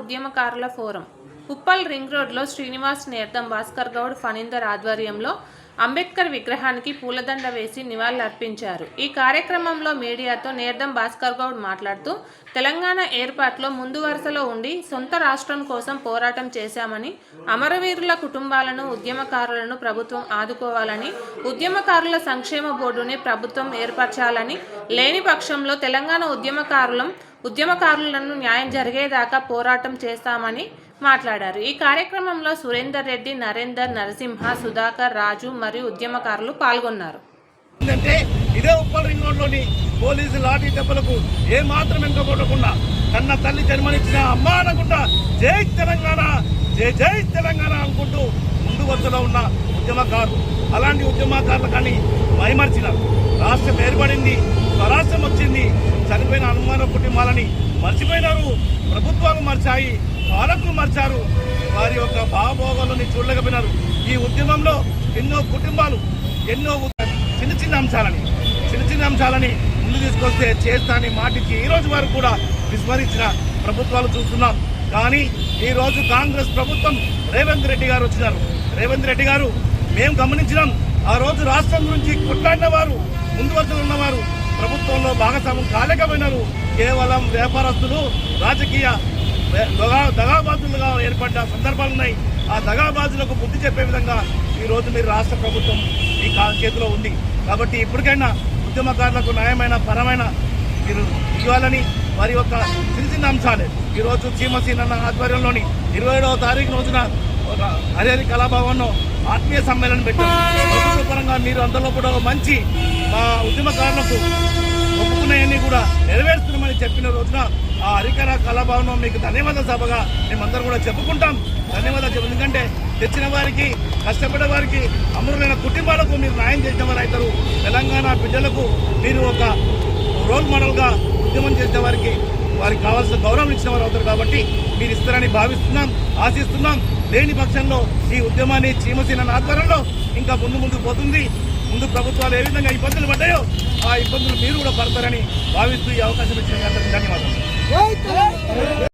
ఉద్యమకారుల forum Uppal ring రోడ్లో శ్రీనివాస్ నేర్దం భాస్కర్ గౌడ్ ఫణీందర్ ఆధ్వర్యంలో అంబేద్కర్ విగ్రహానికి పూలదండ వేసి నివాళులర్పించారు। ఈ కార్యక్రమంలో మీడియాతో నేర్దం భాస్కర్ గౌడ్ మాట్లాడుతూ తెలంగాణ ఏర్పాటులో ముందు వరుసలో ఉండి సొంత రాష్ట్రం కోసం పోరాటం చేశామని, అమరవీరుల కుటుంబాలను ఉద్యమకారులను ప్రభుత్వం ఆదుకోవాలని, ఉద్యమకారుల సంక్షేమ బోర్డుని ప్రభుత్వం ఏర్పరచాలని, లేని పక్షంలో తెలంగాణ ఉద్యమకారులను న్యాయం జరిగేదాకా పోరాటం చేస్తామని మాట్లాడారు। ఈ కార్యక్రమంలో సురేందర్ రెడ్డి, నరేందర్, నరసింహ, సుధాకర్, రాజు మరియు ఉద్యమకారులు పాల్గొన్నారు। ఇదే ఉప్పల్ రింగ్ రోడ్లోని పోలీసు లాఠీ దెబ్బలకు ఏ మాత్రం వెనుకపోకుండా కన్న తల్లి జన్మనిచ్చిన అమ్మ అనుకుంటా జై తెలంగాణ, జై జై తెలంగాణ అనుకుంటూ ముందు వరుసలో ఉన్న ఉద్యమకారులు, అలాంటి ఉద్యమకారులు కానీ మైమర్చినారు। రాష్ట్రం ఏర్పడింది, స్వరాష్ట్రం వచ్చింది, చనిపోయిన అనుమాన కుటుంబాలని మర్చిపోయినారు, ప్రభుత్వాలు మర్చాయి, పాలకులు మర్చారు, వారి యొక్క భావభోగాలని చూడలేకపోయినారు। ఈ ఉద్యమంలో ఎన్నో కుటుంబాలు ఎన్నో చిన్న అంశాలని ముందు తీసుకొస్తే చేస్తానని మాటిచ్చి ఈ రోజు వరకు కూడా విస్మరించిన ప్రభుత్వాలు చూస్తున్నాం। కానీ ఈరోజు కాంగ్రెస్ ప్రభుత్వం రేవంత్ రెడ్డి గారు వచ్చినారు। రేవంత్ రెడ్డి గారు మేము గమనించినాం, ఆ రోజు రాష్ట్రం గురించి కొట్లాడిన వారు, ముందు వరుసలో ఉన్నవారు ప్రభుత్వంలో భాగస్వామ్యం కాలేకపోయినారు। కేవలం వ్యాపారస్తులు, రాజకీయ దగాబాజులుగా ఏర్పడ్డ సందర్భాలున్నాయి। ఆ దగాబాజులకు బుద్ధి చెప్పే విధంగా ఈరోజు మీరు రాష్ట్ర ప్రభుత్వం మీ చేతిలో ఉంది। కాబట్టి ఇప్పటికైనా ఉద్యమకారులకు న్యాయమైన పరమైన మీరు ఇవ్వాలని వారి యొక్క చిన్న అంశాలే ఈరోజు చీమసీనన్న ఆధ్వర్యంలోని 27వ తారీఖు రోజున హరిహరి కళాభవన్లో ఆత్మీయ సమ్మేళనం పెట్టారు। ప్రభుత్వ పరంగా మీరు అందులో కూడా మంచి మా ఉద్యమకారులకు ఒప్పుకున్నాయన్నీ కూడా నెరవేరుస్తున్నామని చెప్పిన రోజున ఆ హరిహర కళాభవనం మీకు ధన్యవాద సభగా మేమందరం కూడా చెప్పుకుంటాం। ధన్యవాదాలు ఎందుకంటే తెచ్చిన వారికి, కష్టపడే వారికి, అమరులైన కుటుంబాలకు మీరు న్యాయం చేసిన వారు అవుతారు। తెలంగాణ బిడ్డలకు మీరు ఒక రోల్ మోడల్గా ఉద్యమం చేసిన వారికి కావాల్సిన గౌరవం ఇచ్చిన వారు అవుతారు। కాబట్టి మీరు ఇస్తారని భావిస్తున్నాం, ఆశిస్తున్నాం। లేని పక్షంలో ఈ ఉద్యమాన్ని చీమసీన ఆధ్వర్యంలో ఇంకా ముందు పోతుంది। ముందు ప్రభుత్వాలు ఏ విధంగా ఇబ్బందులు పడ్డాయో ఆ ఇబ్బందులు మీరు కూడా పడతారని భావిస్తూ ఈ అవకాశం ఇచ్చిన ధన్యవాదాలు।